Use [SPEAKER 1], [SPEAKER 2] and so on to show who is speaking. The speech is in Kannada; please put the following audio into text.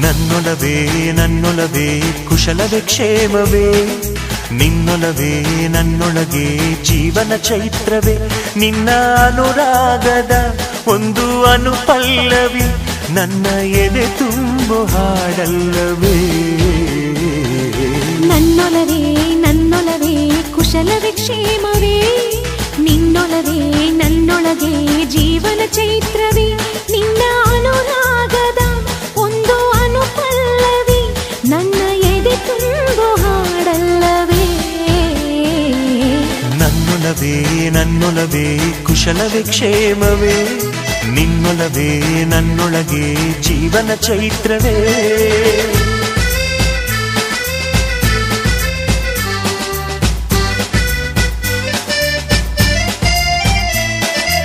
[SPEAKER 1] ನನ್ನೊಲವೇ ನನ್ನೊಲವೇ ಕುಶಲವೇ ಕ್ಷೇಮವೇ, ನಿನ್ನೊಲವೇ ನನ್ನೊಳಗೆ ಜೀವನ ಚೈತ್ರವೇ, ನಿನ್ನ ಅನುರಾಗದ ಒಂದು ಅನುಪಲ್ಲವಿ ನನ್ನ ಎದೆ ತುಂಬು ಹಾಡಲ್ಲವೇ.
[SPEAKER 2] ನನ್ನೊಲವೇ ನನ್ನೊಲವೇ ಕುಶಲವೇ ಕ್ಷೇಮವೇ, ನಿನ್ನೊಲವೇ ನನ್ನೊಳಗೆ ಜೀವನ ಚೈತ್ರವೇ, ನಿನ್ನ ಅನುರಾಗದ ಒಂದು ಅನುಪಲ್ಲವಿ ನನ್ನ ಎದೆ ತುಂಬು ಹಾಡಲ್ಲವೇ.
[SPEAKER 1] ನನ್ನೊಲವೇ ನನ್ನೊಲವೇ ಕುಶಲವೇ ಕ್ಷೇಮವೇ, ನಿನ್ನೊಲವೇ ನನ್ನೊಳಗೆ ಜೀವನ ಚೈತ್ರವೇ.